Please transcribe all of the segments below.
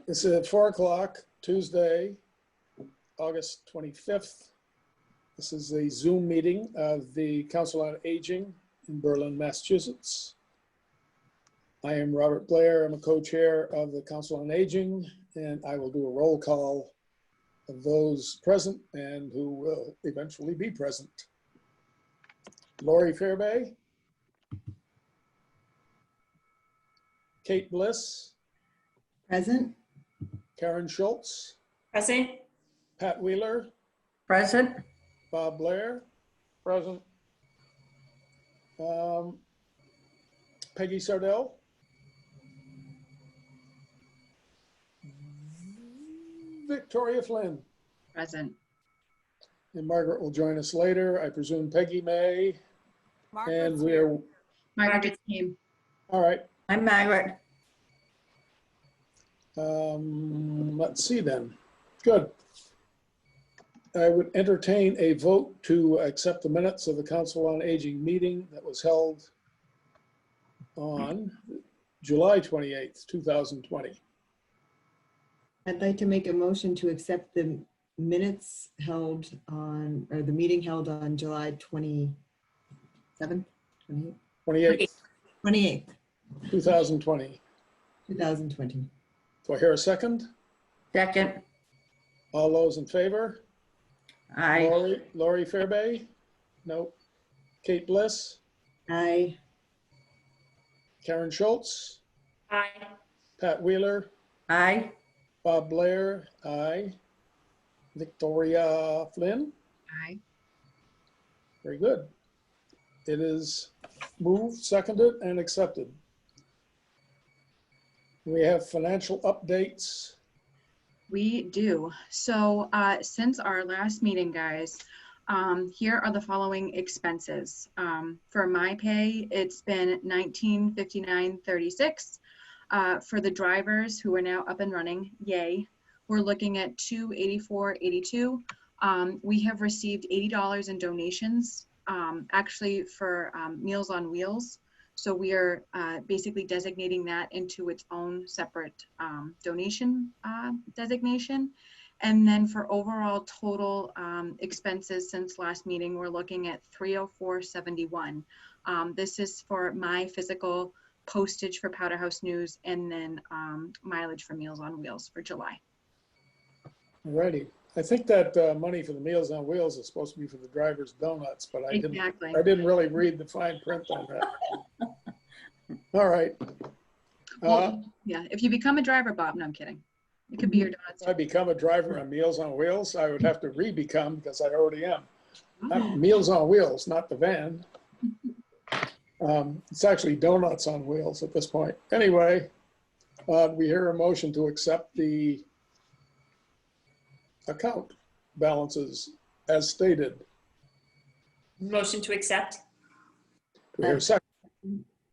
It's at 4 o'clock, Tuesday, August 25th. This is a Zoom meeting of the Council on Aging in Berlin, Massachusetts. I am Robert Blair. I'm a co-chair of the Council on Aging, and I will do a roll call of those present and who will eventually be present. Lori Fairbay, Kate Bliss, Present. Karen Schultz, Present. Pat Wheeler, Present. Bob Blair, present. Peggy Sardell, Victoria Flynn, Present. and Margaret will join us later. I presume Peggy may. And Margaret's we're, Margaret came. all right. I'm Margaret. Let's see then. Good. I would entertain a vote to accept the minutes of the Council on Aging meeting that was held on July 28th, 2020. I'd like to make a motion to accept the minutes held on, or the meeting held on July 27th, 28th, 28th, 2020. 2020. Do I hear a second? Second. All those in favor? Aye. Lori Fairbay? No. Kate Bliss? Aye. Karen Schultz? Aye. Pat Wheeler? Aye. Bob Blair? Aye. Victoria Flynn? Aye. Very good. It is moved, seconded, and accepted. We have financial updates. We do. So since our last meeting, guys, here are the following expenses. For my pay, it's been $1959.36. For the drivers who are now up and running, yay, we're looking at $284.82. We have received $80 in donations, actually for Meals on Wheels. So we are basically designating that into its own separate donation designation. And then for overall total expenses since last meeting, we're looking at $304.71. This is for my physical postage for Powderhouse News and then mileage for Meals on Wheels for July. Alrighty. I think that money for the Meals on Wheels is supposed to be for the driver's donuts, but I didn't really read the fine print on that. All right. Well, yeah, if you become a driver, Bob, no, I'm kidding. It could be your donuts. If I become a driver on Meals on Wheels, I would have to re-become because I already am. I'm Meals on Wheels, not the van. It's actually Donuts on Wheels at this point. Anyway, we hear a motion to accept the account balances as stated. Motion to accept. Do we hear a second?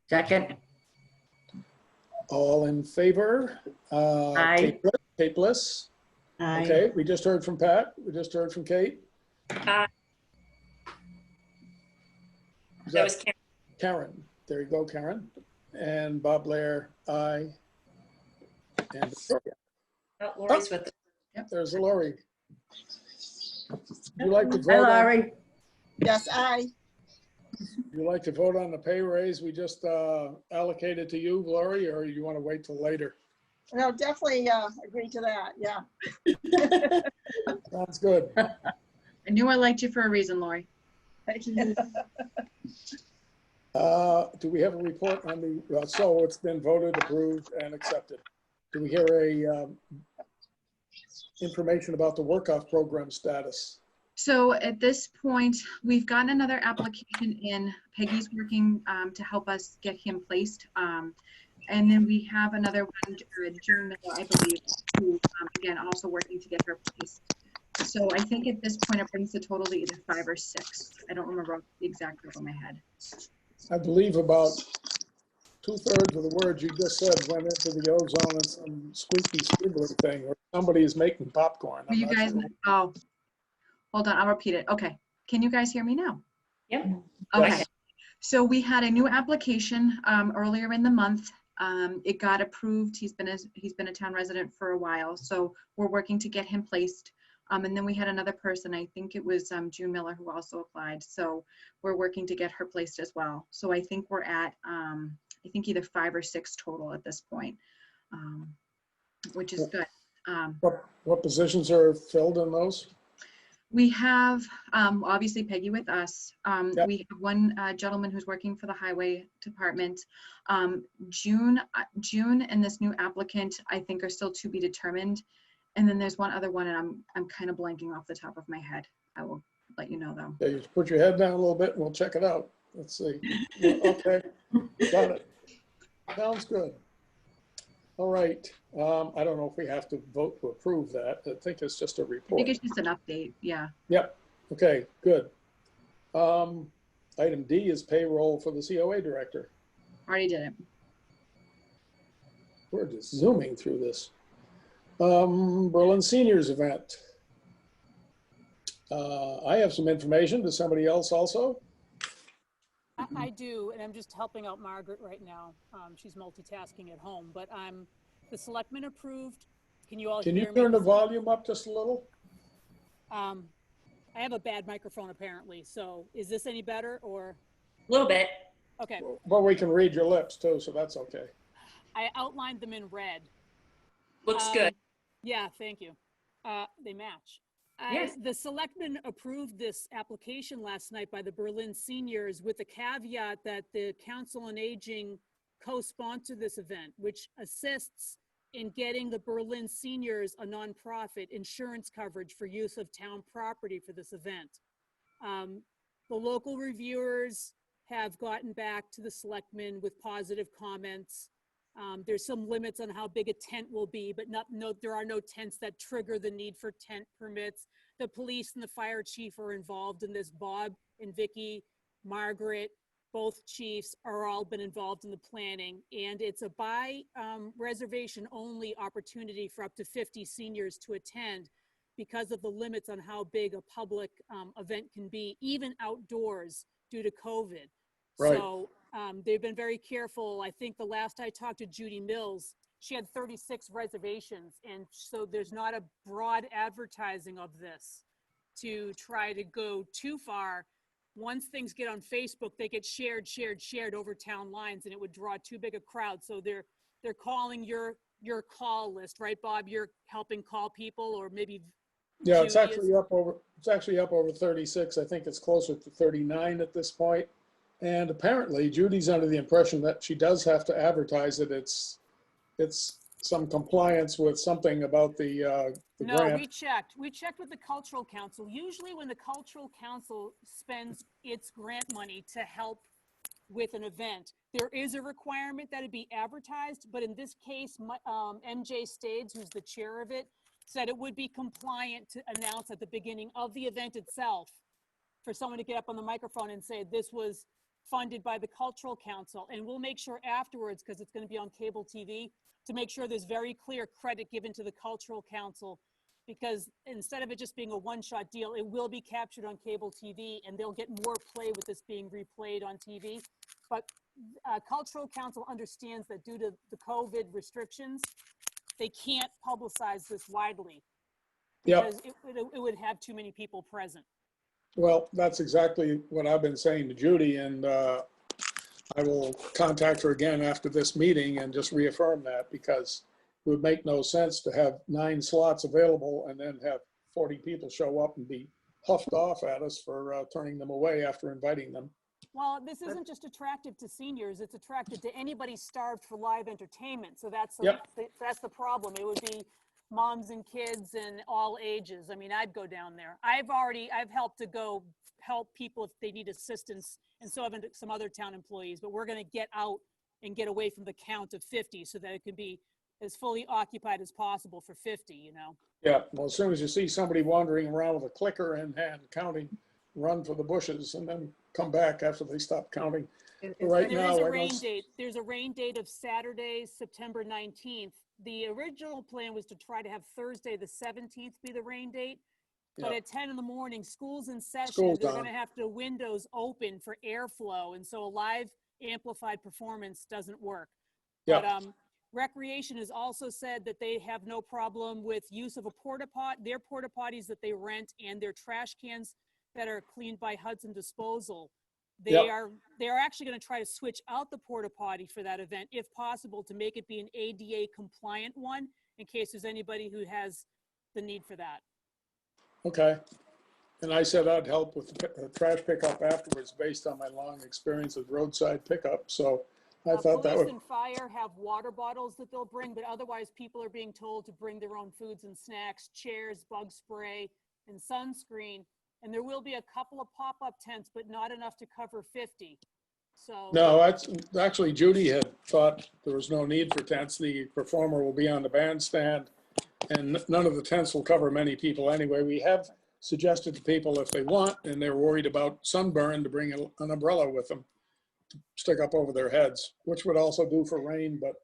Second. All in favor? Aye. Kate Bliss? Aye. Okay, we just heard from Pat. We just heard from Kate. Aye. Is That was Karen. Karen? There you go, Karen. And Bob Blair, aye. And Victoria. Oh, Lori's with us. There's Lori. Would you like to Hi, vote? Laurie. Yes, aye. Would you like to vote on the pay raise we just allocated to you, Lori, or you want to wait till later? No, definitely agree to that. Yeah. Sounds good. I knew I liked you for a reason, Lori. Do we have a report on the, so it's been voted, approved, and accepted. Do we hear a information about the work-off program status? So at this point, we've gotten another application in. Peggy's working to help us get him placed. And then we have another one, June Miller, I believe, who, again, also working to get her placed. So I think at this point, it brings the total to either 5 or 6. I don't remember the exact number in my head. I believe about 2/3 of the words you just said went into the ozone and some squeaky squiggly thing, or somebody is making popcorn. Are you guys, oh, hold on, I'll repeat it. Okay, can you guys hear me now? Yep. Okay, Yes. so we had a new application earlier in the month It got approved. He's been a town resident for a while, so we're working to get him placed. And then we had another person, I think it was June Miller, who also applied. So we're working to get her placed as well. So I think we're at, I think either 5 or 6 total at this point, which is good. What positions are filled in those? We have, obviously Peggy with us. Yep. We have one gentleman who's working for the highway department. June and this new applicant, I think, are still to be determined. And then there's one other one, and I'm kind of blanking off the top of my head. I will let you know though. Yeah, you just put your head down a little bit and we'll check it out. Let's see. Yeah, okay, got it. Sounds good. All right. I don't know if we have to vote to approve that. I think it's just a I report. think it's just an update, yeah. Yep. Okay, good. Item D is payroll for the COA director. Already did it. We're just zooming through this. Berlin Seniors event. I have some information. Does somebody else also? I do, and I'm just helping out Margaret right now. She's multitasking at home, but the selectmen approved. Can you all hear Can me? you turn the volume up just a little? I have a bad microphone apparently, so is this any better or? A little bit. Okay, Well, we can read your lips too, so that's okay. I outlined them in red. Looks Um, good. Yeah, thank you. They match. Yes. The selectmen approved this application last night by the Berlin Seniors with the caveat that the Council on Aging co-sponsor this event, which assists in getting the Berlin Seniors, a nonprofit, insurance coverage for use of town property for this event. The local reviewers have gotten back to the selectmen with positive comments. There's some limits on how big a tent will be, but there are no tents that trigger the need for tent permits. The police and the fire chief are involved in this. Bob and Vicky, Margaret, both chiefs are all been involved in the planning, and it's a by reservation only opportunity for up to 50 seniors to attend because of the limits on how big a public event can be, even outdoors due to COVID. Right. So they've been very careful. I think the last I talked to Judy Mills, she had 36 reservations. And so there's not a broad advertising of this to try to go too far. Once things get on Facebook, they get shared over town lines, and it would draw too big a crowd. So they're calling your call list, right, Bob? You're helping call people, or maybe Yeah, it's Judy actually up over 36. I think it's closer to 39 at this point. And apparently Judy's under the impression that she does have to advertise that it's some compliance with something about the No, grant. we checked with the Cultural Council. Usually when the Cultural Council spends its grant money to help with an event, there is a requirement that it be advertised, but in this case, MJ Stades, who's the chair of it, said it would be compliant to announce at the beginning of the event itself for someone to get up on the microphone and say this was funded by the Cultural Council. And we'll make sure afterwards, because it's going to be on cable TV, to make sure there's very clear credit given to the Cultural Council, because instead of it just being a one-shot deal, it will be captured on cable TV and they'll get more play with this being replayed on TV. But Cultural Council understands that due to the COVID restrictions, they can't publicize this widely Yep. because it would have too many people present. Well, that's exactly what I've been saying to Judy, and I will contact her again after this meeting and just reaffirm that, because it would make no sense to have 9 slots available and then have 40 people show up and be huffed off at us for turning them away after inviting them. Well, this isn't just attractive to seniors, it's attractive to anybody starved for live entertainment. So that's Yep. that's the problem. It would be moms and kids and all ages. I mean, I'd go down there. I've helped to go help people if they need assistance, and so have some other town employees, but we're going to get out and get away from the count of 50 so that it can be as fully occupied as possible for 50, you know? Yeah, well, as soon as you see somebody wandering around with a clicker in hand counting, run for the bushes and then come back after they stop counting. Right There now, is a I rain don't, date. There's a rain date of Saturday, September 19th. The original plan was to try to have Thursday, the 17th be the rain date. But Yeah. at 10 in the morning, school's in session. School's They're on. going to have the windows open for airflow. And so a live amplified performance doesn't work. Yeah. But Recreation has also said that they have no problem with use of a porta pot, their porta potties that they rent, and their trash cans that are cleaned by Hudson Disposal. Yep. They are actually going to try to switch out the porta potty for that event, if possible, to make it be an ADA compliant one, in case there's anybody who has the need for that. Okay. And I said I'd help with the trash pickup afterwards based on my long experience with roadside pickup. So I thought that Police would, and fire have water bottles that they'll bring, but otherwise people are being told to bring their own foods and snacks, chairs, bug spray, and sunscreen. And there will be a couple of pop-up tents, but not enough to cover 50. So. no, that's actually Judy had thought there was no need for tents. The performer will be on the bandstand and none of the tents will cover many people anyway. We have suggested to people if they want and they're worried about sunburn to bring an umbrella with them to stick up over their heads, which would also do for rain. But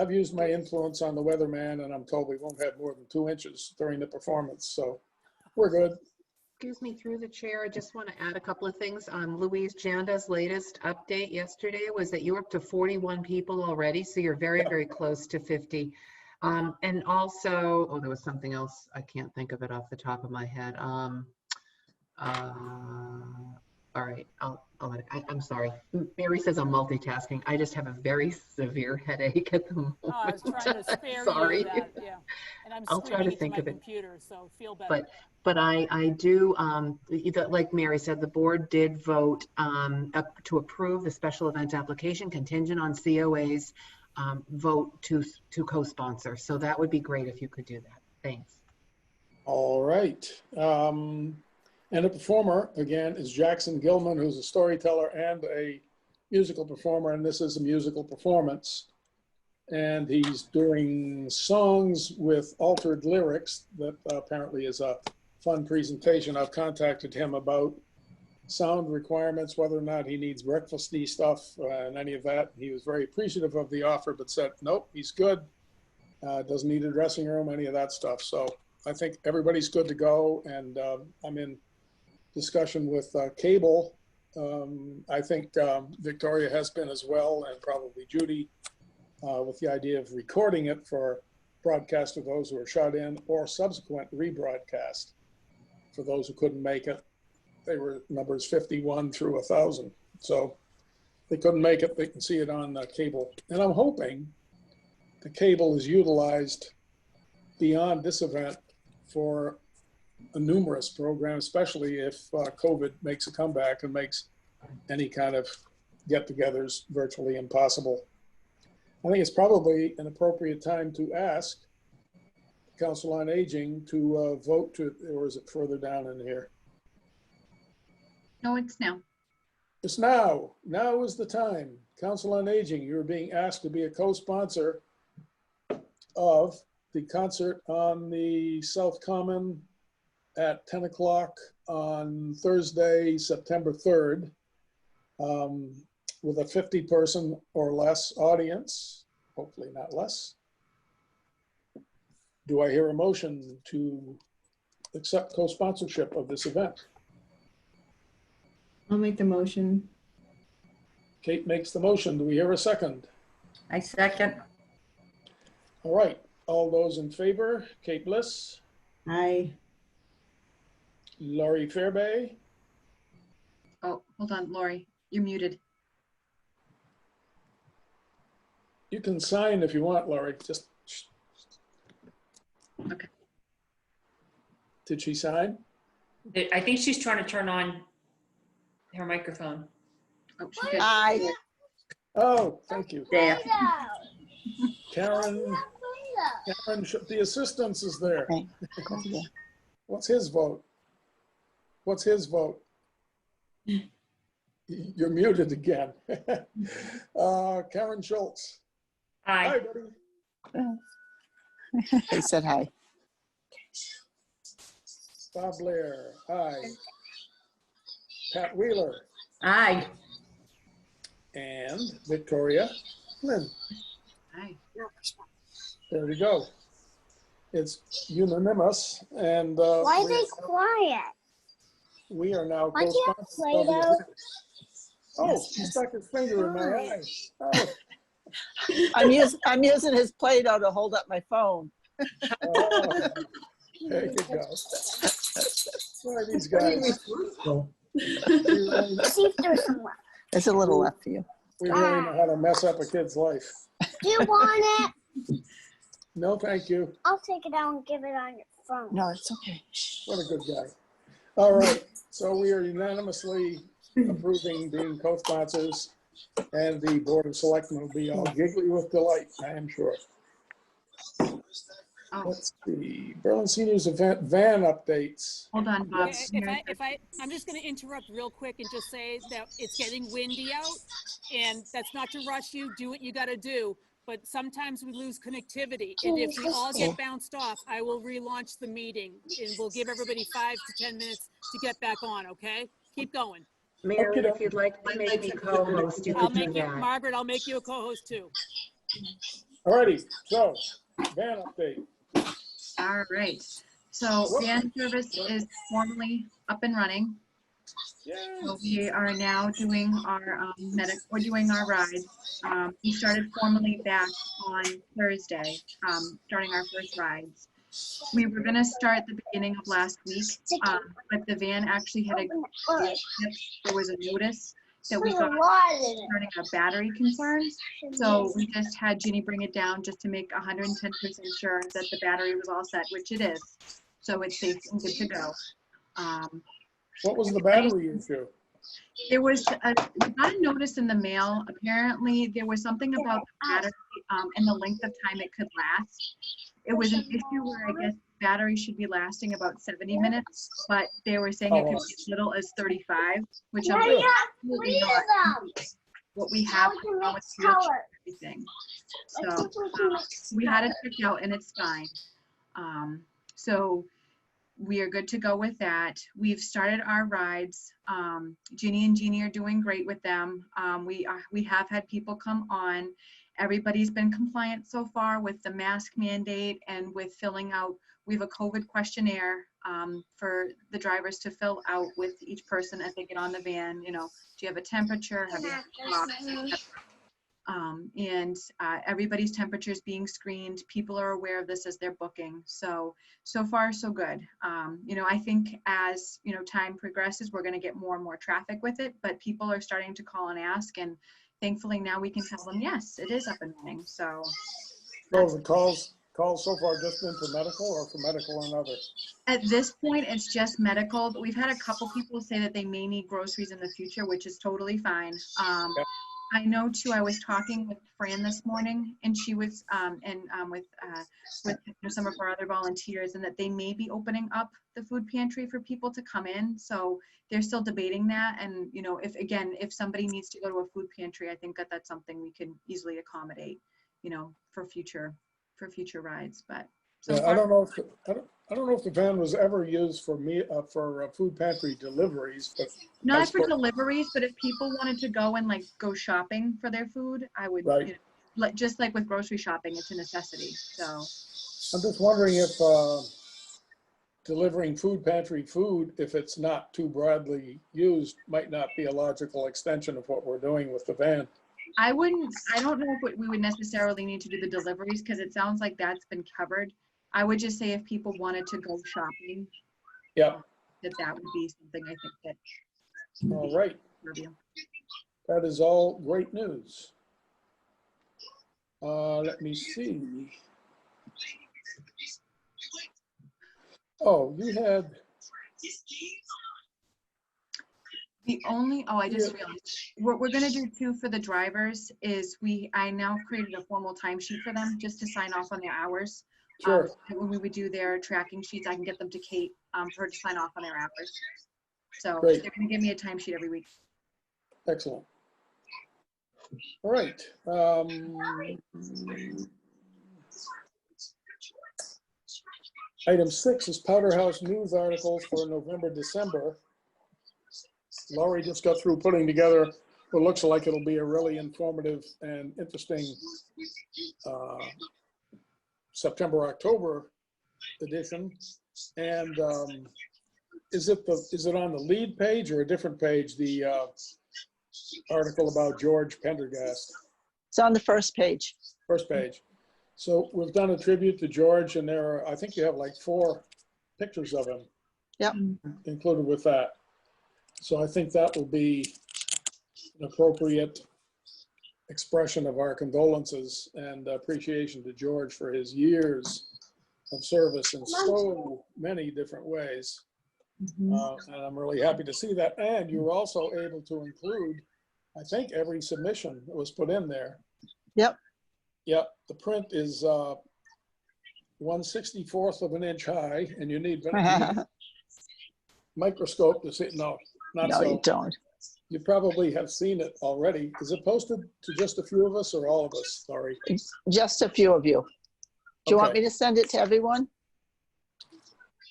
I've used my influence on the weatherman and I'm told we won't have more than 2 inches during the performance. So we're good. Excuse me, through the chair, I just want to add a couple of things. Louise Janda's latest update yesterday was that you're up to 41 people already, so you're very, very close to 50. And also, oh, there was something else. I can't think of it off the top of my head. All right, I'm sorry. Mary says I'm multitasking. I just have a very severe headache at the moment. Oh, I was trying to spare Sorry. you that, yeah. And I'm I'll try to screaming into think my of it. computer, so feel better. But I do, like Mary said, the board did vote up to approve the special event application contingent on COA's vote to co-sponsor. So that would be great if you could do that. Thanks. All right. And a performer, again, is Jackson Gilman, who's a storyteller and a musical performer, and this is a musical performance. And he's doing songs with altered lyrics that apparently is a fun presentation. I've contacted him about sound requirements, whether or not he needs breakfasty stuff and any of that. He was very appreciative of the offer, but said, nope, he's good. Doesn't need a dressing room, any of that stuff. So I think everybody's good to go. And I'm in discussion with cable. I think Victoria has been as well, and probably Judy, with the idea of recording it for broadcast to those who are shut in or subsequent rebroadcast for those who couldn't make it. They were numbers 51 through 1,000. So they couldn't make it, they can see it on cable. And I'm hoping the cable is utilized beyond this event for a numerous program, especially if COVID makes a comeback and makes any kind of get-togethers virtually impossible. I think it's probably an appropriate time to ask the Council on Aging to vote to, or is it further down in here? No, it's now. It's now. Now is the time. Council on Aging, you're being asked to be a co-sponsor of the concert on the South Common at 10 o'clock on Thursday, September 3rd, with a 50-person or less audience, hopefully not less. Do I hear a motion to accept co-sponsorship of this event? I'll make the motion. Kate makes the motion. Do we hear a second? I second. All right. All those in favor, Kate Bliss, Aye. Laurie Fairbay, Oh, hold on, Lori, you're muted. you can sign if you want, Laurie. Just. Okay. Did she sign? I think she's trying to turn on her microphone. Oh, she did. Aye. Oh, thank you. There. Karen, the assistance is there. What's his vote? What's his vote? You're muted again. Karen Schultz. Hi, Aye. buddy. They said hi. Bob Blair. Hi. Pat Wheeler. Aye. And Victoria Lynn. Hi. There we go. It's unanimous, and Why are they quiet? we are now Why do you have co-sponsors of the Play-Doh? event. Oh, he stuck his finger in my eye. Oh, I'm using his Play-Doh to hold up my phone. Oh, there you go. Boy, these guys. It's a little left for you. We really know how to mess up a kid's life. Do you want it? No, thank you. I'll take it out and give it on your phone. No, it's okay. What a good guy. All right, so we are unanimously approving being co-sponsors, and the Board of Selectmen will be all giggly with delight, I am sure. Oh, Let's see, Berlin Seniors event van updates. hold on, Bob. I'm just going to interrupt real quick and just say that it's getting windy out, and that's not to rush you. Do what you got to do, but sometimes we lose connectivity, and if we all get bounced off, I will relaunch the meeting, and we'll give everybody 5 to 10 minutes to get back on. Okay, keep going. Mary, if you'd like to make me co-host, you I'll could do make you, that. Margaret. I'll make you a co-host too. All righty, so van update. All right. So van service is formally up and running. Yay. So we are now doing our we're doing our ride. We started formally back on Thursday, starting our first rides. We were going to start the beginning of last week, but the van actually had there was a notice that we got concerning a battery concern. So we just had Ginny bring it down just to make 110% sure that the battery was all set, which it is. So it's safe and good to go. What was the battery issue? There was we got a notice in the mail. Apparently, there was something about the battery and the length of time it could last. It was an issue where I guess the battery should be lasting about 70 minutes, but they were saying it could be as little as 35, which I'm like, absolutely not what we have now with everything. So we had it checked out and it's fine. So we are good to go with that. We've started our rides. Ginny and Jeannie are doing great with them. We have had people come on. Everybody's been compliant so far with the mask mandate and with filling out. We have a COVID questionnaire for the drivers to fill out with each person as they get on the van. You know, do you have a temperature? Have you had a cough? Everybody's temperature is being screened. People are aware of this as they're booking. So far, so good. You know, I think as, you know, time progresses, we're going to get more and more traffic with it, but people are starting to call and ask, and thankfully now we can tell them, yes, it is up and running. So The calls so far just been for medical or for medical and other? at this point, it's just medical, but we've had a couple people say that they may need groceries in the future, which is totally fine. I know too, I was talking with Fran this morning, and she was, with some of our other volunteers, and that they may be opening up the food pantry for people to come in. So they're still debating that. And, you know, if somebody needs to go to a food pantry, I think that that's something we can easily accommodate, you know, for future rides. But so Yeah, far, I don't know if the van was ever used for food pantry deliveries, but not for deliveries, but if people wanted to go and like go shopping for their food, I would, right. you know, just like with grocery shopping, it's a necessity. So I'm just wondering if delivering food pantry food, if it's not too broadly used, might not be a logical extension of what we're doing with the van. I don't know if we would necessarily need to do the deliveries, because it sounds like that's been covered. I would just say if people wanted to go shopping, Yeah. that would be something I think that. All right. Review. That is all great news. Let me see. Oh, you had. I just realized what we're gonna do too for the drivers is I now created a formal timesheet for them just to sign off on their hours. Sure. When we would do their tracking sheets, I can get them to Kate for her to sign off on their hours. So Great. they're gonna give me a timesheet every week. Excellent. All right. Item 6 is Powder House news articles for November, December. Laurie just got through putting together what looks like it'll be a really informative and interesting September, October edition. And is it on the lead page or a different page, the article about George Pendergast? It's on the first page. First page. So we've done a tribute to George, and there are, I think you have like 4 pictures of him. Yep. Included with that. So I think that will be an appropriate expression of our condolences and appreciation to George for his years of service in so many different ways. Mhm. And I'm really happy to see that. And you were also able to include, I think, every submission that was put in there. Yep. Yep, the print is 1/64 of an inch high, and you need microscope to see. No, not No, so. you don't. You probably have seen it already. Is it posted to just a few of us or all of us? Sorry. Just a few of you. Do you want Okay. me to send it to everyone?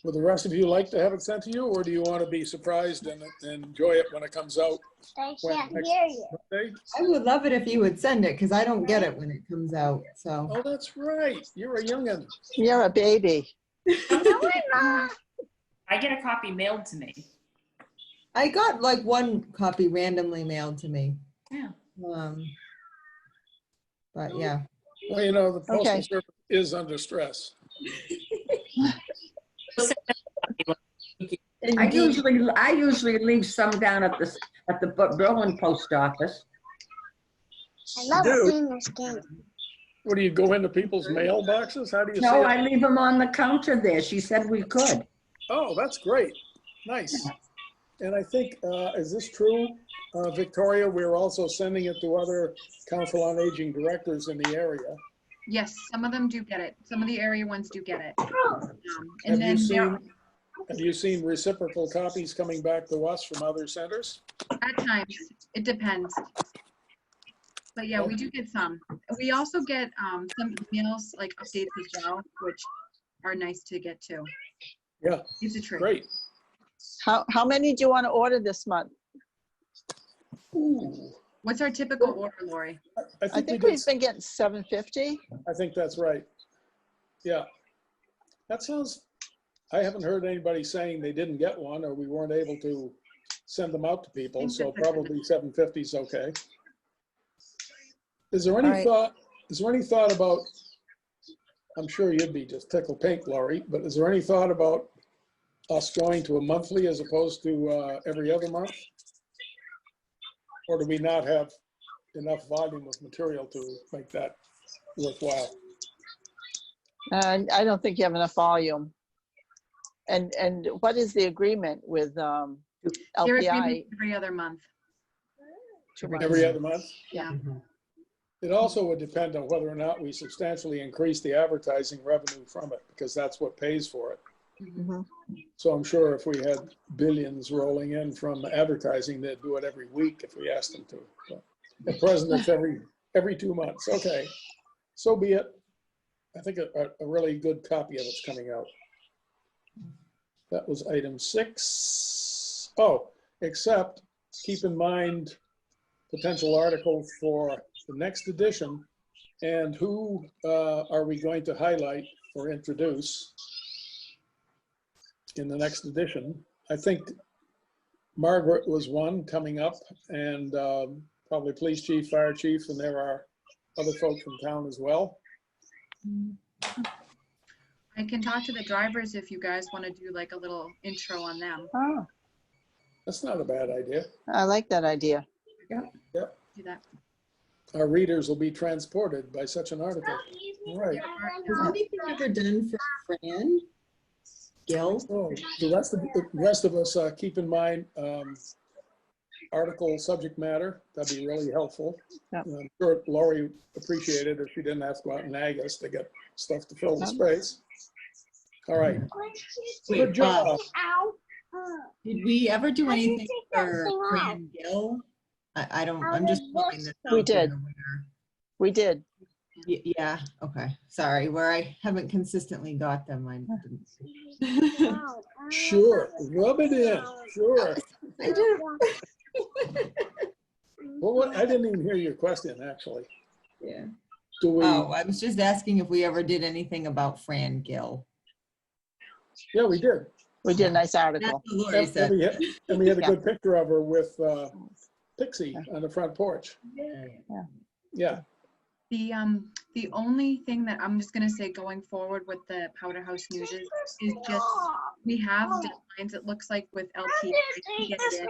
Would the rest of you like to have it sent to you, or do you want to be surprised and enjoy it when it comes out They when can't next hear you. Monday? I would love it if you would send it because I don't get it when it comes out. So Oh, that's right. You're a youngin'. You're a baby. No, we're not. I get a copy mailed to me. I got like one copy randomly mailed to me. Yeah. But yeah. Well, you know, the postal Okay. service is under stress. I usually leave some down at the Berlin post office. I love Dude. seeing this game. What, do you go into people's mailboxes? How do you see No, it? I leave them on the counter there. She said we could. Oh, that's great. Nice. And I think, is this true, Victoria? We're also sending it to other Council on Aging directors in the area. Yes, some of them do get it. Some of the area ones do get it. Have And then Have you seen reciprocal copies coming back to us from other centers? at times, it depends. But yeah, we do get some. We also get some emails, like updates as well, which are nice to get too. Yeah, It's a treat. great. How many do you want to order this month? Ooh, What's our typical order, Lori? I we think did we've been getting 750. I think that's right. Yeah. That sounds, I haven't heard anybody saying they didn't get one or we weren't able to send them out to people, so probably 750 is okay. Is there any Right. thought about, I'm sure you'd be just tickled pink, Laurie, but is there any thought about us going to a monthly as opposed to every other month? Or do we not have enough volume of material to make that worthwhile? I don't think you have enough volume. And what is the agreement with Their LPI? agreement every other month. 2 months? Every other month? Yeah. It also would depend on whether or not we substantially increase the advertising revenue from it, because that's what pays for it. Mhm. So I'm sure if we had billions rolling in from advertising, they'd do it every week if we asked them to. But at present, it's every 2 months. Okay, so be it. I think a really good copy of it's coming out. That was item 6. Oh, except keep in mind potential articles for the next edition and who are we going to highlight or introduce in the next edition. I think Margaret was one coming up, and probably police chief, fire chief, and there are other folks from town as well. I can talk to the drivers if you guys want to do like a little intro on them. Oh, That's not a bad idea. I like that idea. Do that. Our readers will be transported by such an article. All right. Has anything ever done for Fran Gill? So the rest of us, keep in mind article subject matter. That'd be really helpful. Yeah. I'm sure Lori appreciated if she didn't have to go out and nag us to get stuff to fill the Yeah. space. All right. Wait, Good job. Ow. Did we ever do Why did you anything take that for thing off? Fran Gill? I don't, I'm just looking this up. We did. We did. Yeah, okay. Sorry, where I haven't consistently got them, I didn't. Ow. Sure. Rub it in. Sure. I do. Well, what, I didn't even hear your question, actually. Yeah. Do we? Oh, I was just asking if we ever did anything about Fran Gill. Yeah, we did. We did a nice That's article. what Lori And said. we had a Yeah. good picture of her with Pixie on the front porch. Yeah. The only thing that I'm just gonna say going forward with the Powder House News is just, we have deadlines, it looks like with LTA to get it in.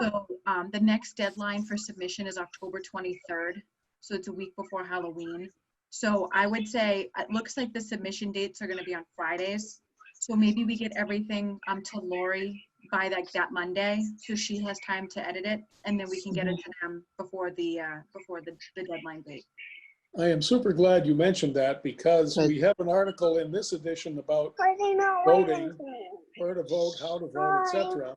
So the next deadline for submission is October 23rd. So it's a week before Halloween. So I would say, it looks like the submission dates are gonna be on Fridays. So maybe we get everything to Lori by like that Monday, so she has time to edit it, and then we can get it to them before the deadline date. I am super glad you mentioned that because we have an article in this edition about voting, where to vote, how to vote, etc.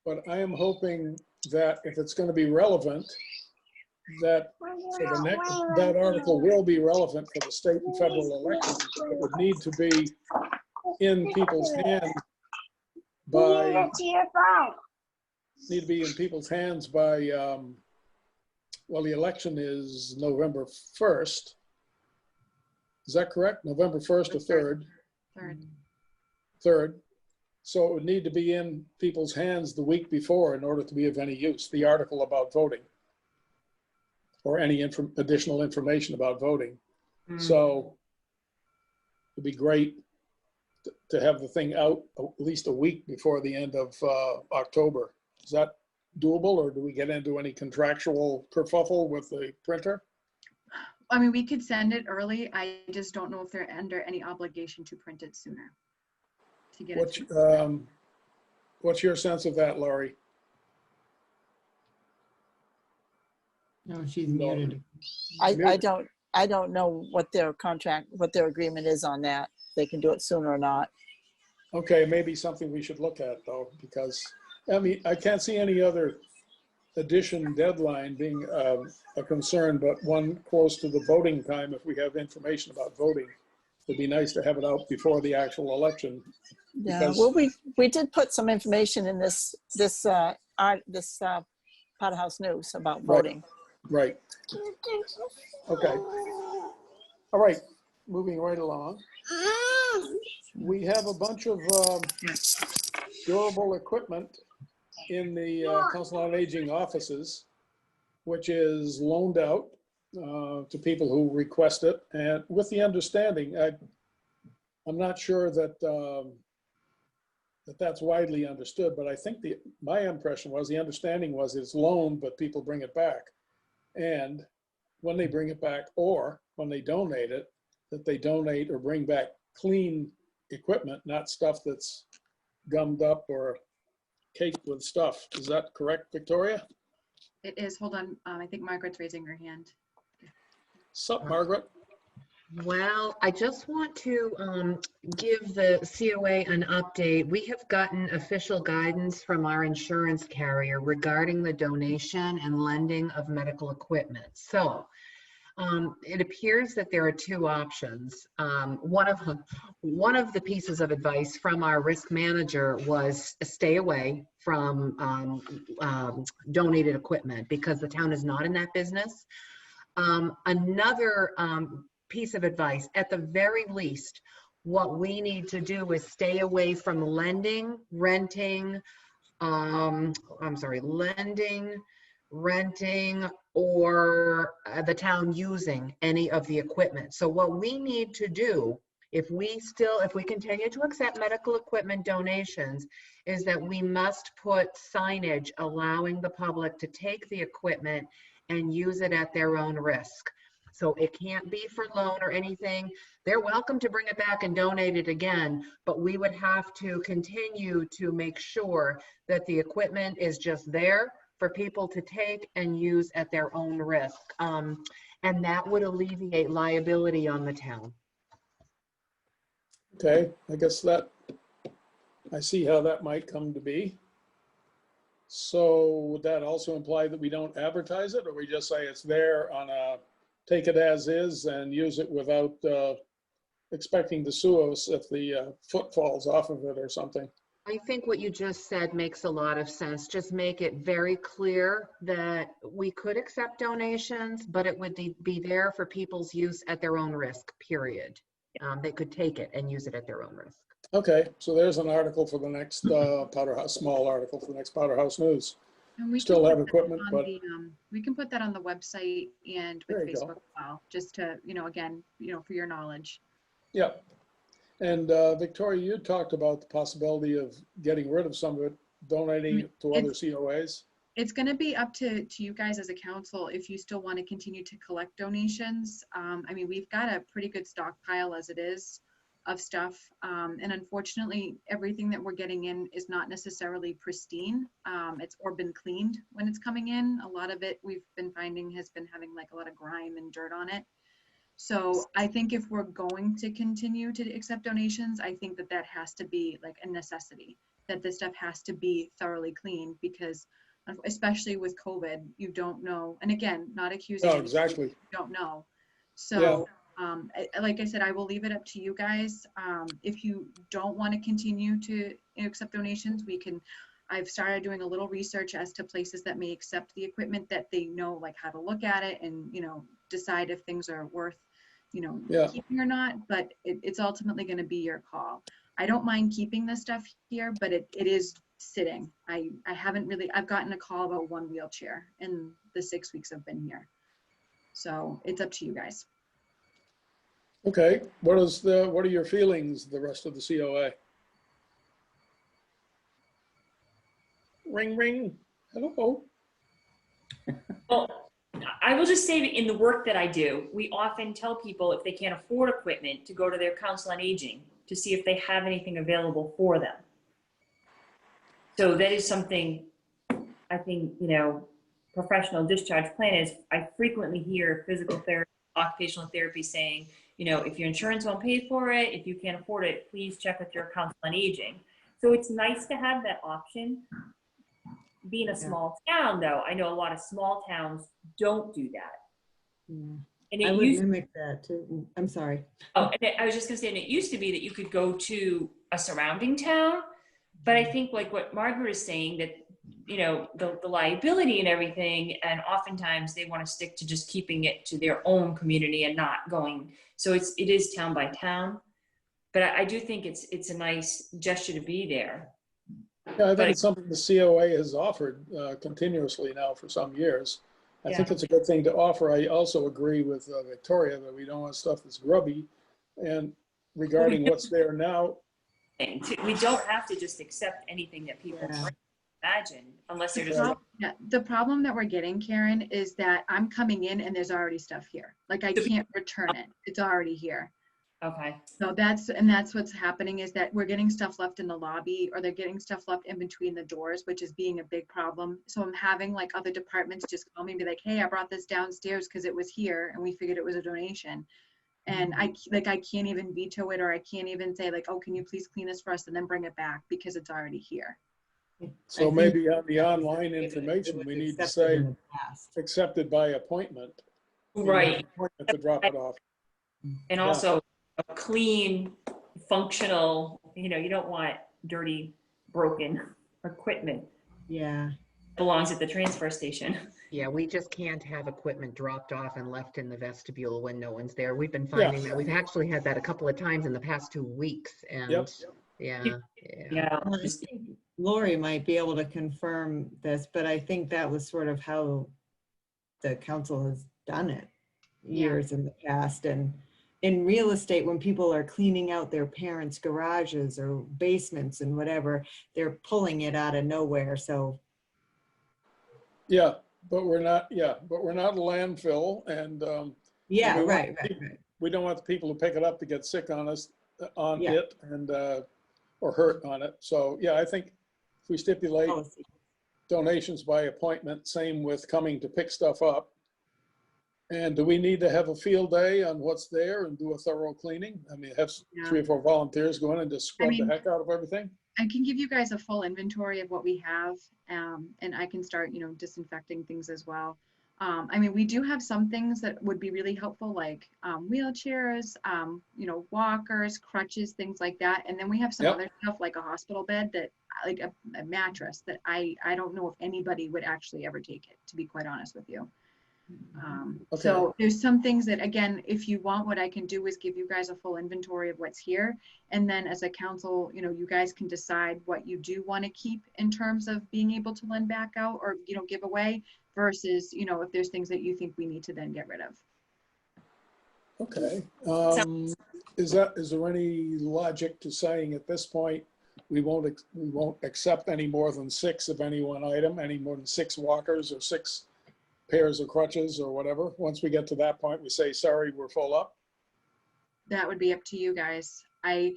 But I am hoping that if it's going to be relevant, that for the next, that article will be relevant for the state and federal elections. It would need to be in people's hands by, need to be in people's hands by, well, the election is November 1st. Is that correct? November 1st or 3rd? 3rd. So it would need to be in people's hands the week before in order to be of any use, the article about voting or any additional information about voting. So it'd be great to have the thing out at least a week before the end of October. Is that doable, or do we get into any contractual kerfuffle with the printer? I mean, we could send it early. I just don't know if they're under any obligation to print it sooner. To get it. What's your sense of that, Laurie? No, she's muted. I don't know what their contract, what their agreement is on that. They can do it sooner or not. Okay, maybe something we should look at though, because I mean, I can't see any other edition deadline being a concern, but one close to the voting time. If we have information about voting, it'd be nice to have it out before the actual election. Yeah, well, we did put some information in this Powder House News about voting. Right. Okay. All right. Moving right along. We have a bunch of durable equipment in the Council on Aging offices, which is loaned out to people who request it, and with the understanding, I'm not sure that that's widely understood, but I think my impression was the understanding was it's loaned, but people bring it back, and when they bring it back or when they donate it, that they donate or bring back clean equipment, not stuff that's gummed up or caked with stuff. Is that correct, Victoria? It is. Hold on. I think Margaret's raising her hand. Sup, Margaret? Well, I just want to give the COA an update. We have gotten official guidance from our insurance carrier regarding the donation and lending of medical equipment. So it appears that there are two options. One of the pieces of advice from our risk manager was stay away from donated equipment because the town is not in that business. Another piece of advice, at the very least, what we need to do is stay away from lending, renting, or the town using any of the equipment. So what we need to do, if we continue to accept medical equipment donations, is that we must put signage allowing the public to take the equipment and use it at their own risk. So it can't be for loan or anything. They're welcome to bring it back and donate it again, but we would have to continue to make sure that the equipment is just there for people to take and use at their own risk. And that would alleviate liability on the town. Okay, I guess I see how that might come to be. So would that also imply that we don't advertise it, or we just say it's there on a take it as is and use it without expecting to sue us if the foot falls off of it or something? I think what you just said makes a lot of sense. Just make it very clear that we could accept donations, but it would be there for people's use at their own risk, period. They could take it and use it at their own risk. Okay, so there's an article for the next Powder House, small article for the next Powder House News. And we Still can have put that equipment, on but the, we can put that on the website and with There you go. Facebook as well, just to, again, for your knowledge. yeah. And Victoria, you talked about the possibility of getting rid of some of it, donating it to other It's- COAs. It's going to be up to you guys as a council if you still want to continue to collect donations. I mean, we've got a pretty good stockpile as it is of stuff. And unfortunately, everything that we're getting in is not necessarily pristine. It's or been cleaned when it's coming in. A lot of it we've been finding has been having like a lot of grime and dirt on it. So I think if we're going to continue to accept donations, I think that that has to be like a necessity, that this stuff has to be thoroughly cleaned because especially with COVID, you don't know. And again, not accusing. No, anybody, exactly. you don't know. So like I said, I will leave it up to you guys. If you don't want to continue to accept donations, I've started doing a little research as to places that may accept the equipment that they know like how to look at it and, decide if things are worth, Yeah. keeping or not, but it's ultimately going to be your call. I don't mind keeping this stuff here, but it is sitting. I haven't really, I've gotten a call about one wheelchair in the 6 weeks I've been here. So it's up to you guys. Okay, what are your feelings, the rest of the COA? Ring, ring, hello. Well, I will just say that in the work that I do, we often tell people if they can't afford equipment to go to their council on aging to see if they have anything available for them. So that is something I think, professional discharge plan is, I frequently hear physical therapy, occupational therapy saying, if your insurance won't pay for it, if you can't afford it, please check with your council on aging. So it's nice to have that option. Being a small town though, I know a lot of small towns don't do that. Yeah. And I it would used, mimic that too. I'm sorry. I was just gonna say, and it used to be that you could go to a surrounding town, but I think like what Margaret is saying, that the liability and everything, and oftentimes they want to stick to just keeping it to their own community and not going. So it is town by town, but I do think it's a nice gesture to be there. Yeah, I think it's something the COA has offered continuously now for some years. I think it's a good thing to offer. I also agree with Victoria that we don't want stuff that's grubby. And regarding what's there now, We don't have to just accept anything that people imagine unless they're just. Yeah, the problem that we're getting, Karen, is that I'm coming in and there's already stuff here. Like I can't return it. It's already here. Okay. So that's what's happening, is that we're getting stuff left in the lobby, or they're getting stuff left in between the doors, which is being a big problem. So I'm having like other departments just call me and be like, hey, I brought this downstairs because it was here and we figured it was a donation. And I can't even veto it, or I can't even say like, oh, can you please clean this for us and then bring it back because it's already here. so maybe on the online information, we need to say accepted by appointment. Right. Appointment to drop it off. And also a clean, functional, you don't want dirty, broken equipment. Yeah. Belongs at the transfer station. Yeah, we just can't have equipment dropped off and left in the vestibule when no one's there. We've been finding that. We've actually had that a couple of times in the past 2 weeks. And yeah. Well, I think Lori might be able to confirm this, but I think that was sort of how the council has done it years in the past. And in real estate, when people are cleaning out their parents' garages or basements and whatever, they're pulling it out of nowhere. So Yeah, but we're not a landfill, and yeah, we right. we don't want the people who pick it up to get sick on us, on it, and or hurt on it. So yeah, I think if we stipulate donations by appointment, same with coming to pick stuff up. And do we need to have a field day on what's there and do a thorough cleaning? I mean, have 3 or 4 volunteers go in and just scrub the heck out of everything? I can give you guys a full inventory of what we have, and I can start, disinfecting things as well. I mean, we do have some things that would be really helpful, like wheelchairs, walkers, crutches, things like that. And then we have some other stuff like a hospital bed that, like a mattress that I don't know if anybody would actually ever take it, to be quite honest with you. Okay. So there's some things that, again, if you want, what I can do is give you guys a full inventory of what's here. And then as a council, you guys can decide what you do want to keep in terms of being able to lend back out or, give away versus, if there's things that you think we need to then get rid of. Okay. Is there any logic to saying at this point, we won't accept any more than 6 of any one item, any more than 6 walkers or 6 pairs of crutches or whatever? Once we get to that point, we say, sorry, we're full up? That would be up to you guys. I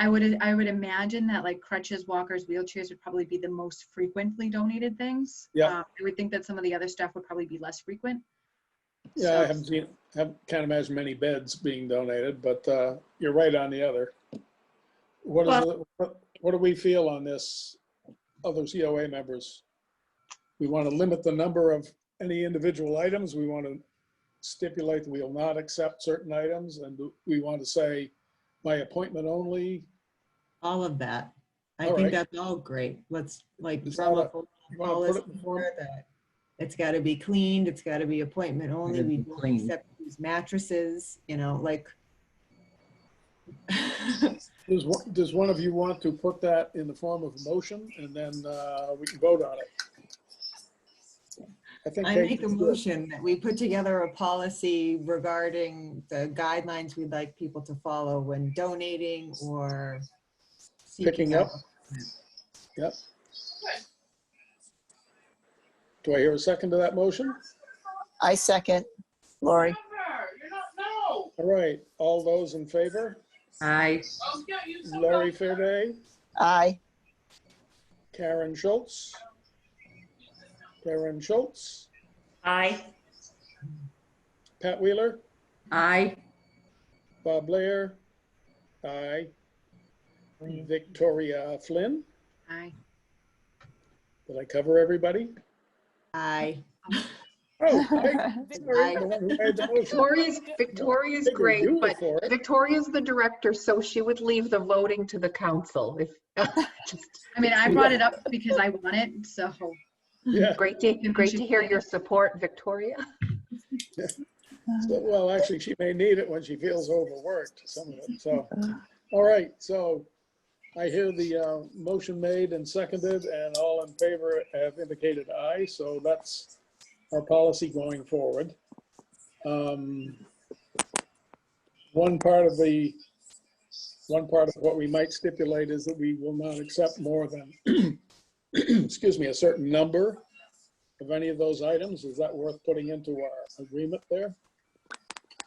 would imagine that like crutches, walkers, wheelchairs would probably be the most frequently donated things. Yeah. I would think that some of the other stuff would probably be less frequent. Yeah, I So- can't imagine many beds being donated, but you're right on the other. What do we feel on this, other COA members? We want to limit the number of any individual items. We want to stipulate that we will not accept certain items, and we want to say by appointment only. All of that. I All think right. that's all great. Let's like Is drum that up a You want to put policy it in form? here that it's got to be cleaned. It's got to be appointment only. Gotta We be don't clean. accept these mattresses, like. Does one of you want to put that in the form of a motion, and then we can vote on it? I think I Kate make a is good. motion that we put together a policy regarding the guidelines we'd like people to follow when donating or Picking seeking up. out. Yep. Do I hear a second to that motion? I second. Lori? All right, all those in favor? Aye. Laurie Fairday, Aye. Karen Schultz. Karen Schultz, Aye. Pat Wheeler, Aye. Bob Blair, aye. Victoria Flynn, Aye. did I cover everybody? Aye. Oh, sorry, the one who made the motion. Victoria's Figured great, you were but for it. Victoria's the director, so she would leave the voting to the council. If I mean, I brought it up because I want it, so. Yeah, Great to hear your support, Victoria. well, actually, she may need it when she feels overworked, some of it, so. All right, so I hear the motion made and seconded, and all in favor have indicated aye, so that's our policy going forward. One part of what we might stipulate is that we will not accept more than, excuse me, a certain number of any of those items. Is that worth putting into our agreement there?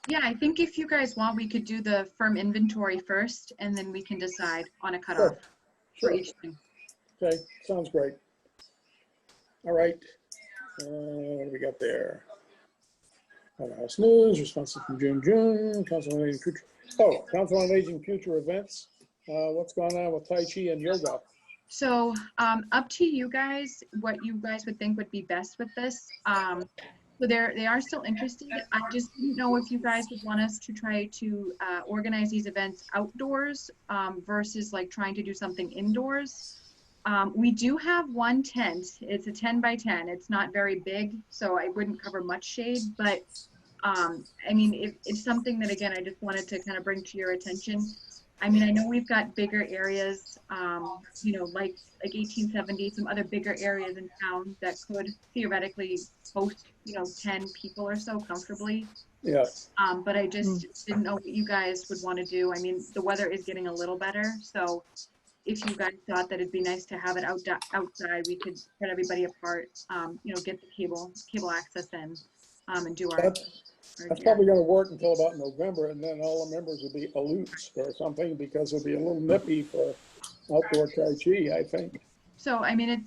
Yeah, I think if you guys want, we could do the firm inventory first, and then we can decide on a cutoff for Sure. each thing. Okay, sounds great. All right, what do we got there? House News, responses from June, Council on Aging future. Oh, Council on Aging future events. What's going on with Tai Chi and yoga? So up to you guys, what you guys would think would be best with this. So they are still interested. I just didn't know if you guys would want us to try to organize these events outdoors versus like trying to do something indoors. We do have one tent. It's a 10 by 10. It's not very big, so I wouldn't cover much shade, but I mean, it's something that, again, I just wanted to kind of bring to your attention. I mean, I know we've got bigger areas, like 1870, some other bigger areas in town that could theoretically host, 10 people or so comfortably. Yeah, But I just didn't know what you guys would want to do. I mean, the weather is getting a little better, so if you guys thought that it'd be nice to have it outside, we could spread everybody apart, get the cable access in, and do our. that's probably gonna work until about November, and then all the members will be aloots or something, because it'll be a little nippy for outdoor Tai Chi, I think. So, I mean,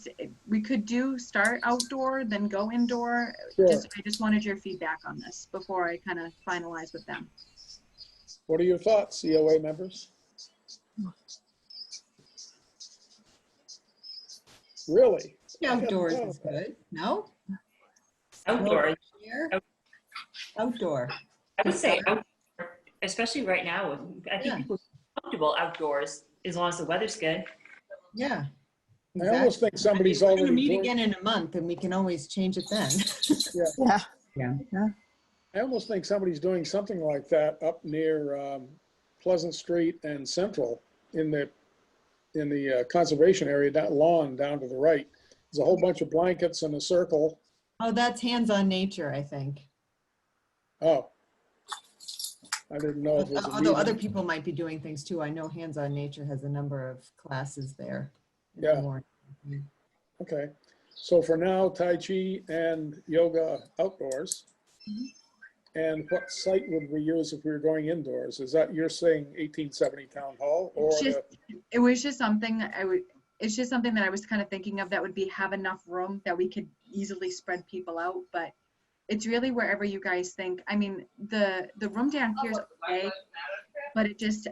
we could start outdoor, then go indoor. Sure. I just wanted your feedback on this before I kind of finalize with them. What are your thoughts, COA members? Really? Outdoors is good. No? Outdoor. Here? Outdoor. I would say outdoor, especially right now. I think Yeah. people are comfortable outdoors as long as the weather's good. Yeah. I almost think somebody's We're gonna already meet doing. again in a month and we can always change it then. Yeah. I almost think somebody's doing something like that up near Pleasant Street and Central in the conservation area, that lawn down to the right. There's a whole bunch of blankets in a circle. Oh, that's Hands on Nature, I think. Oh. I didn't know if it was a Although other meeting. people might be doing things too. I know Hands on Nature has a number of classes there. in the Yeah. morning. Okay, so for now, Tai Chi and yoga outdoors. And what site would we use if we were going indoors? Is that, you're saying 1870 Town Hall or It's just, the, it was just something it's just something that I was kind of thinking of that would have enough room that we could easily spread people out, but it's really wherever you guys think. I mean, the room down here is okay, but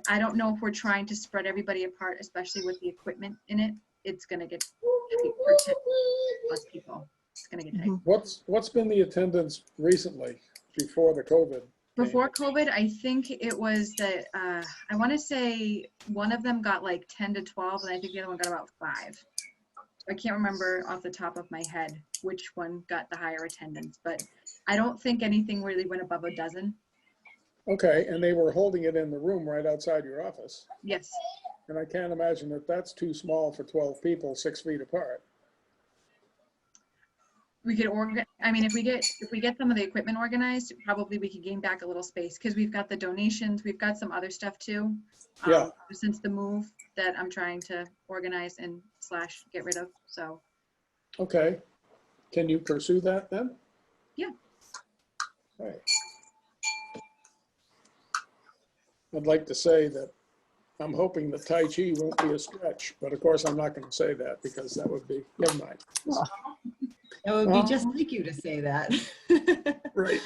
I don't know if we're trying to spread everybody apart, especially with the equipment in it. It's gonna get tight for 10 plus people. It's gonna get tight. what's been the attendance recently before the COVID? Before COVID, I think it was that, I want to say one of them got like 10 to 12, and I think the other one got about 5. I can't remember off the top of my head which one got the higher attendance, but I don't think anything really went above a dozen. Okay, and they were holding it in the room right outside your office. Yes. And I can't imagine that that's too small for 12 people, 6 feet apart. We could I mean, if we get some of the equipment organized, probably we could gain back a little space because we've got the donations, we've got some other stuff too. Yeah. Since the move that I'm trying to organize and / get rid of, so. Okay, can you pursue that then? Yeah. Right. I'd like to say that I'm hoping that Tai Chi won't be a stretch, but of course I'm not going to say that because that would be, never mind. It would be just like you to say that. Right.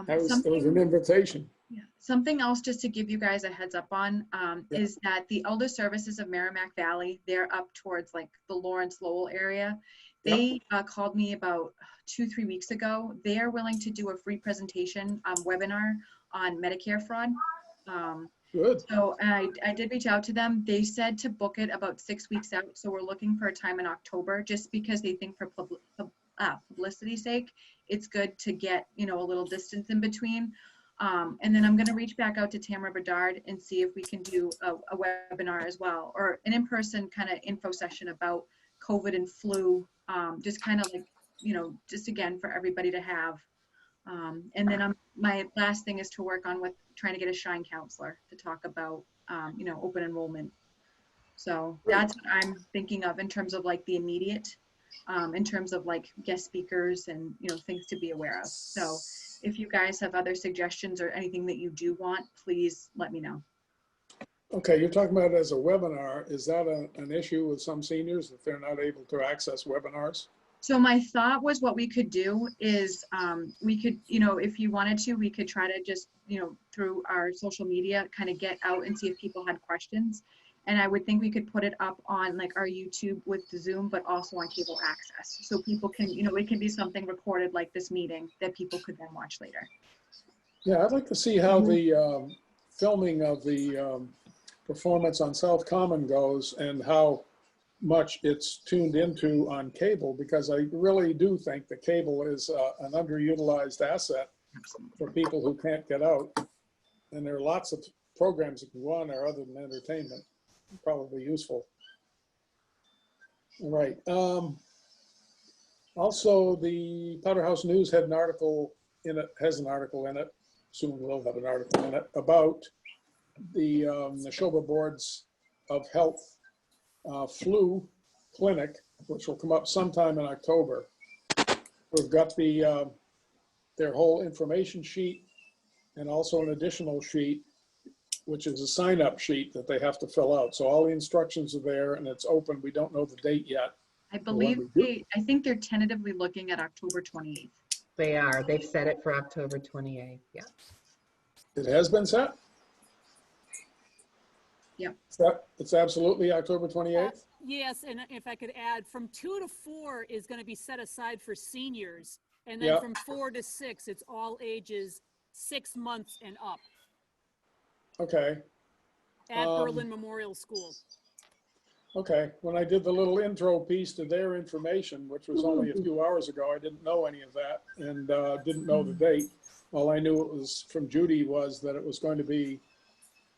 It was an Something- invitation. Yeah. Something else just to give you guys a heads up on is that the Elder Services of Merrimack Valley, they're up towards like the Lawrence Lowell area. They called me about 2-3 weeks ago. They are willing to do a free presentation webinar on Medicare fraud. Good. So I did reach out to them. They said to book it about 6 weeks out. So we're looking for a time in October, just because they think for publicity's sake, it's good to get, a little distance in between. And then I'm going to reach back out to Tamara Bedard and see if we can do a webinar as well, or an in-person kind of info session about COVID and flu, just kind of like, just again for everybody to have. And then my last thing is to work on with trying to get a Shine counselor to talk about, open enrollment. So that's what I'm thinking of in terms of like the immediate, in terms of like guest speakers and, things to be aware of. So if you guys have other suggestions or anything that you do want, please let me know. Okay, you're talking about it as a webinar. Is that an issue with some seniors if they're not able to access webinars? So my thought was what we could do is we could, if you wanted to, we could try to just, through our social media, kind of get out and see if people had questions. And I would think we could put it up on like our YouTube with the Zoom, but also on cable access. So people can, it can be something recorded like this meeting that people could then watch later. Yeah, I'd like to see how the filming of the performance on South Common goes and how much it's tuned into on cable, because I really do think the cable is an underutilized asset for people who can't get out. And there are lots of programs that can go on there other than entertainment, probably useful. All right. Also, the Powder House News had an article in it, soon will have an article in it, about the Neshoba Boards of Health flu clinic, which will come up sometime in October. We've got their whole information sheet and also an additional sheet, which is a sign-up sheet that they have to fill out. So all the instructions are there and it's open. We don't know the date yet. I believe I think they're tentatively looking at October 28th. They are. They've set it for October 28th. Yeah. It has been set? Yep. It's absolutely October 28th? Yes, and if I could add, from 2 to 4 is going to be set aside for seniors. And then from 4 to 6, it's all ages 6 months and up Okay. at Berlin Memorial School. Okay, when I did the little intro piece to their information, which was only a few hours ago, I didn't know any of that and didn't know the date. All I knew it was from Judy was that it was going to be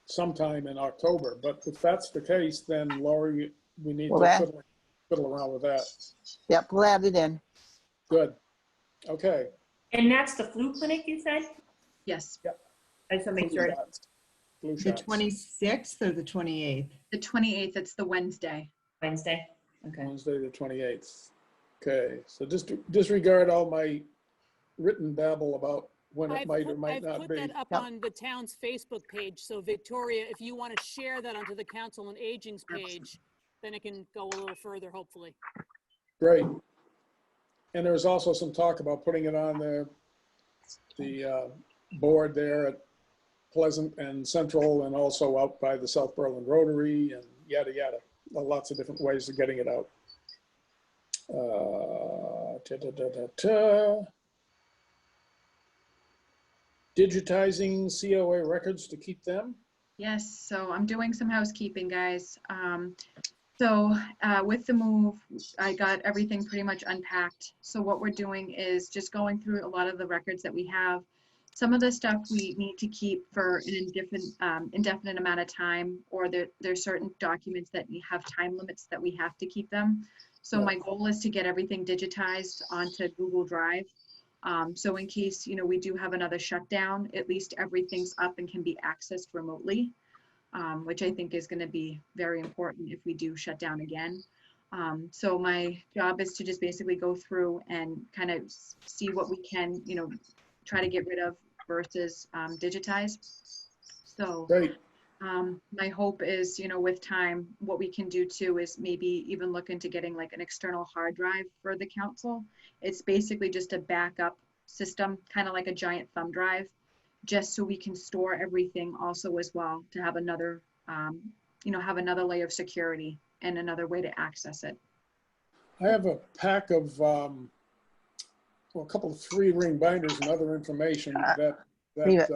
sometime in October. But if that's the case, then Laurie, we need Well, to that- fiddle around with that. Yep, we'll add it in. Good. Okay. And that's the flu clinic, you said? Yes, I just want to make sure. Flu The shots. 26th or the 28th? the 28th, it's the Wednesday. Wednesday? Okay. Wednesday, the 28th. Okay, so just disregard all my written babble about when it might or might I've not put be. that up Yep. on the town's Facebook page. So Victoria, if you want to share that onto the Council on Aging's page, then it can go a little further, hopefully. Great. And there's also some talk about putting it on the board there at Pleasant and Central and also out by the South Berlin Rotary and yada, yada. Lots of different ways of getting it out. Digitizing COA records to keep them. Yes, so I'm doing some housekeeping, guys. With the move, I got everything pretty much unpacked. So what we're doing is just going through a lot of the records that we have. Some of the stuff we need to keep for an indefinite amount of time, or there's certain documents that have time limits that we have to keep them. So Yeah. my goal is to get everything digitized onto Google Drive. So in case, we do have another shutdown, at least everything's up and can be accessed remotely, which I think is going to be very important if we do shut down again. So my job is to just basically go through and kind of see what we can, try to get rid of versus digitize. So Great. my hope is, with time, what we can do too is maybe even look into getting like an external hard drive for the council. It's basically just a backup system, kind of like a giant thumb drive, just so we can store everything also as well, to have another, have another layer of security and another way to access it. I have a pack of, a couple of 3-ring binders and other information Leave it.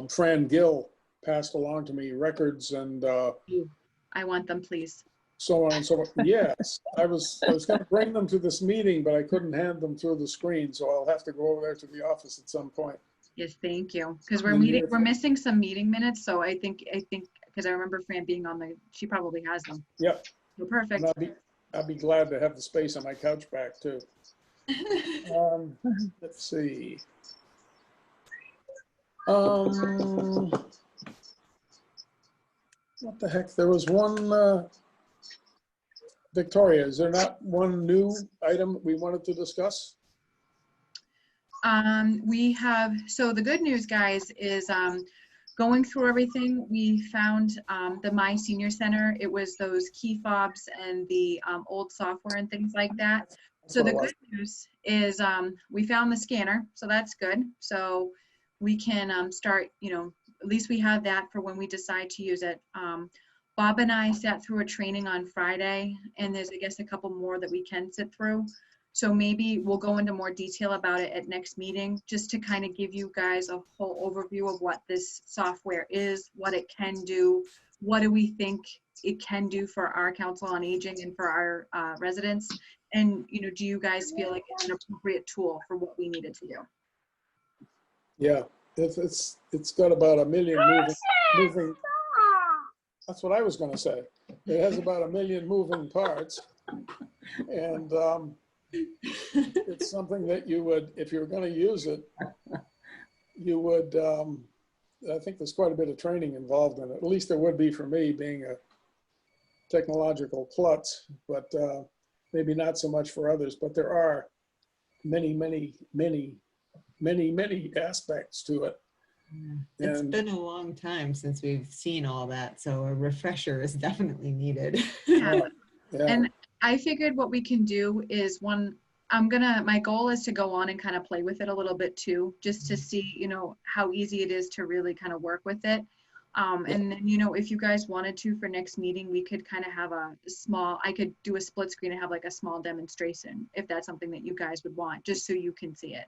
Fran Gill passed along to me, records and I want them, please. so on and so forth. Yes, I was going to bring them to this meeting, but I couldn't hand them through the screen, so I'll have to go over there to the office at some point. Yes, thank you. Because And we're missing some meeting minutes, so I think, because I remember Fran being on she probably has them. Yep. So perfect. And I'll be glad to have the space on my couch back too. Let's see. What the heck? There was one, Victoria, is there not one new item we wanted to discuss? We have, so the good news, guys, is going through everything, we found the My Senior Center. It was those key fobs and the old software and things like that. So the good news is we found the scanner, so that's good. So we can start, at least we have that for when we decide to use it. Bob and I sat through a training on Friday, and there's, I guess, a couple more that we can sit through. So maybe we'll go into more detail about it at next meeting, just to kind of give you guys a whole overview of what this software is, what it can do, what do we think it can do for our Council on Aging and for our residents, and do you guys feel like it's an appropriate tool for what we needed to do? Yeah, it's got about 1 million moving. That's what I was going to say. It has about 1 million moving parts, and it's something that you would, if you were going to use it, you would. I think there's quite a bit of training involved in it. At least there would be for me, being a technological klutz, but maybe not so much for others. But there are many aspects to it. It's And- been a long time since we've seen all that, so a refresher is definitely needed. Yeah. Yeah. And I figured what we can do is my goal is to go on and kind of play with it a little bit too, just to see, how easy it is to really kind of work with it. And then, if you guys wanted to for next meeting, we could kind of have I could do a split screen and have like a small demonstration, if that's something that you guys would want, just so you can see it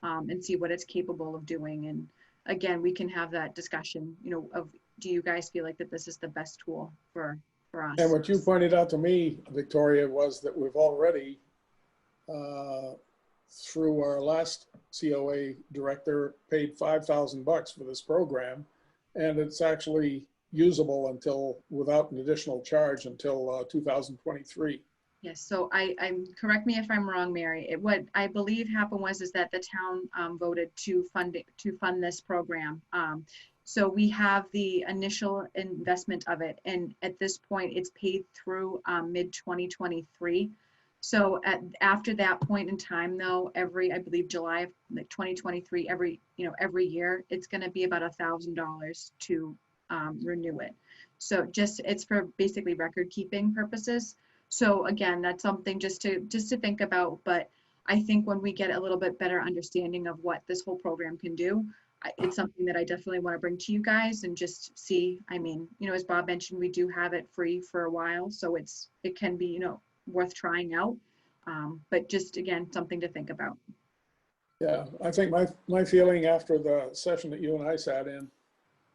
and see what it's capable of doing. And again, we can have that discussion, of do you guys feel like that this is the best tool for us? And what you pointed out to me, Victoria, was that we've already, through our last COA director, paid $5,000 for this program, and it's actually usable until, without an additional charge, until 2023. Yes, so I'm correct me if I'm wrong, Mary. What I believe happened is that the town voted to fund this program. So we have the initial investment of it, and at this point, it's paid through mid 2023. So after that point in time, though, I believe July of 2023, every year, it's going to be about $1,000 to renew it. So it's for basically record keeping purposes. So again, that's something just to think about. But I think when we get a little bit better understanding of what this whole program can do, it's something that I definitely want to bring to you guys and just see. I mean, as Bob mentioned, we do have it free for a while, so it can be, worth trying out. But just again, something to think about. Yeah, I think my feeling after the session that you and I sat in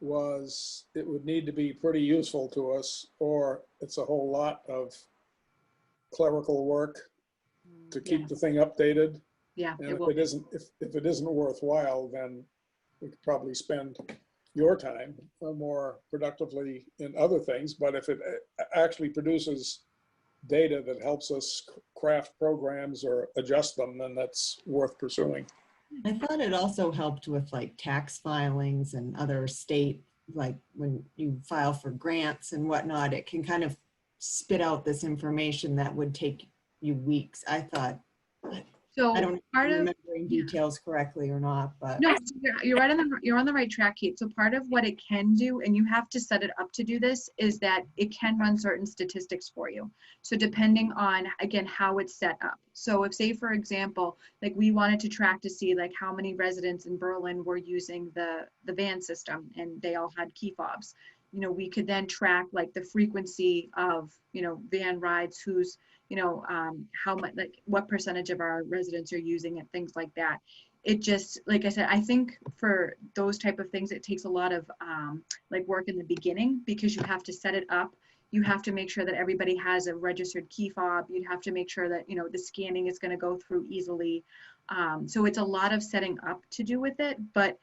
was it would need to be pretty useful to us, or it's a whole lot of clerical work to keep the thing updated. Yeah, and if it isn't worthwhile, then we could probably spend your time more productively in other things. But if it actually produces data that helps us craft programs or adjust them, then that's worth pursuing. I thought it also helped with like tax filings and other state, like when you file for grants and whatnot, it can kind of spit out this information that would take you weeks. I thought, so I don't know if part I'm of remembering details correctly or not, but. No, you're right you're on the right track, Kate. So part of what it can do, and you have to set it up to do this, is that it can run certain statistics for you. So depending on, again, how it's set up. So if, say, for example, like we wanted to track to see like how many residents in Berlin were using the van system and they all had key fobs, we could then track like the frequency of, van rides, who's, how much, like what percentage of our residents are using it, things like that. It just, like I said, I think for those type of things, it takes a lot of like work in the beginning, because you have to set it up. You have to make sure that everybody has a registered key fob. You'd have to make sure that, the scanning is going to go through easily. So it's a lot of setting up to do with it. But,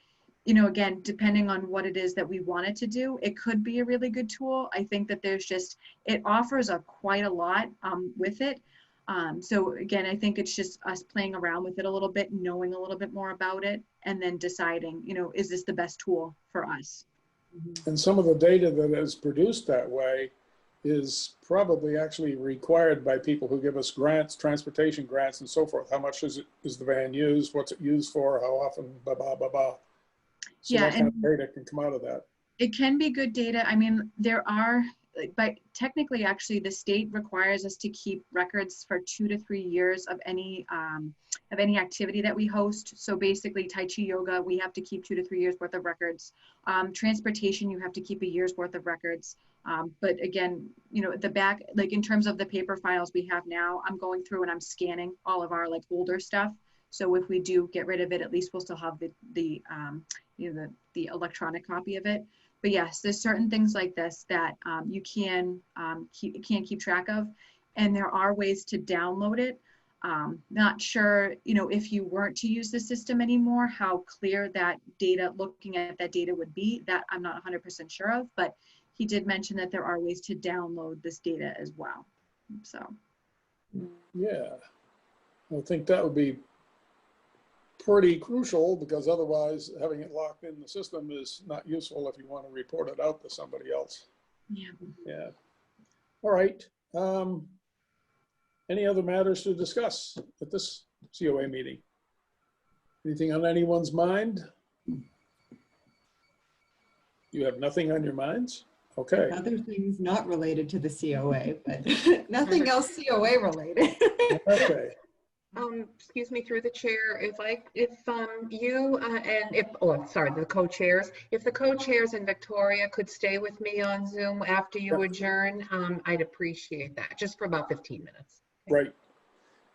again, depending on what it is that we want it to do, it could be a really good tool. I think that it offers quite a lot with it. So again, I think it's just us playing around with it a little bit, knowing a little bit more about it, and then deciding, is this the best tool for us? And some of the data that is produced that way is probably actually required by people who give us grants, transportation grants and so forth. How much is the van used? What's it used for? How often? Blah, blah, blah, blah. So yeah, that kind of data can come out of that. It can be good data. I mean, there are, but technically, actually, the state requires us to keep records for 2 to 3 years of any activity that we host. So basically, Tai Chi Yoga, we have to keep 2 to 3 years worth of records. Transportation, you have to keep a year's worth of records. But again, the back, like in terms of the paper files we have now, I'm going through and I'm scanning all of our like older stuff. So if we do get rid of it, at least we'll still have the electronic copy of it. But yes, there's certain things like this that you can't keep track of, and there are ways to download it. Not sure, if you weren't to use the system anymore, how clear that data, looking at that data would be. That I'm not 100% sure of, but he did mention that there are ways to download this data as well. So. Yeah, I think that would be pretty crucial, because otherwise having it locked in the system is not useful if you want to report it out to somebody else. Yeah. Yeah. All right. Any other matters to discuss at this COA meeting? Anything on anyone's mind? You have nothing on your minds? Okay. Other things not related to the COA, but nothing else COA related. Okay. Excuse me, through the chair, if you and the co-chairs, if the co-chairs and Victoria could stay with me on Zoom after you adjourn, I'd appreciate that, just for about 15 minutes. Right.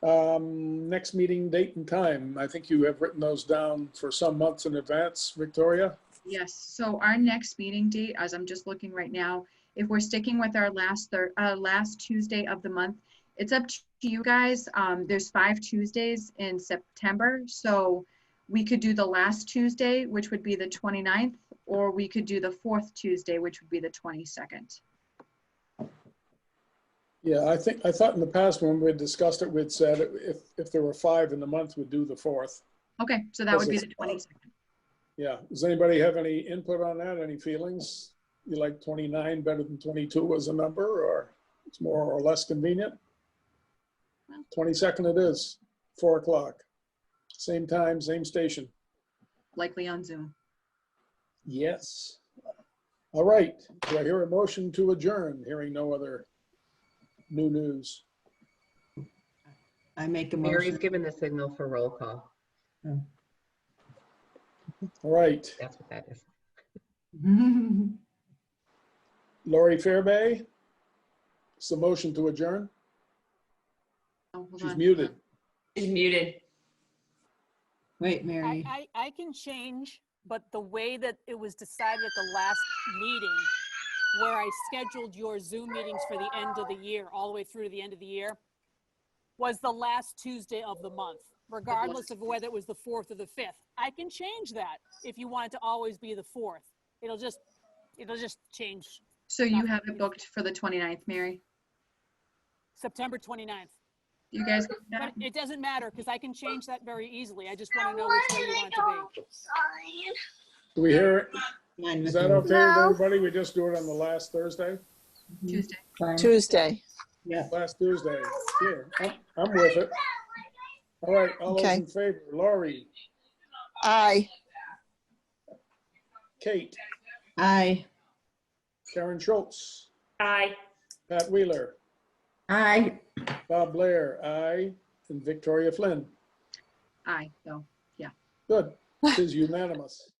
Next meeting date and time. I think you have written those down for some months in advance, Victoria? Yes, so our next meeting date, as I'm just looking right now, if we're sticking with our last Tuesday of the month, it's up to you guys. There's 5 Tuesdays in September, so we could do the last Tuesday, which would be the 29th, or we could do the 4th Tuesday, which would be the 22nd. Yeah, I thought in the past when we had discussed it, we'd said if there were 5 in the month, we'd do the 4th. Okay, so that would be Because the it's- 22nd. Yeah, does anybody have any input on that? Any feelings? You like 29 better than 22 as a number, or it's more or less convenient? 22nd it is, 4 o'clock. Same time, same station. Likely on Zoom. Yes. All right, do I hear a motion to adjourn? Hearing no other new news. I make a Mary's motion. given the signal for roll call. All right, That's what that is. Lori Fairbay, it's a motion to adjourn. Oh, hold She's on. muted. Is muted. Wait, Mary. I can change, but the way that it was decided at the last meeting, where I scheduled your Zoom meetings for the end of the year, all the way through to the end of the year, was the last Tuesday of the month, regardless of whether it was the 4th or the 5th. I can change that if you want it to always be the 4th. It'll just change. So you have it booked for the 29th, Mary? September 29th. You guys, But it doesn't matter because I can change that very easily. I just want to know which way you want it to be. Do we hear, Mine is with that you. okay with No. everybody? We just do it on the last Thursday? Tuesday. Fine. Tuesday. Yeah. Last Tuesday. Here, I'm with it. All right, all those Okay. in favor, Lori, Aye. Kate, Aye. Karen Schultz, Aye. Pat Wheeler, Aye. Bob Blair, aye, and Victoria Flynn. Aye, so. Good, it is unanimous.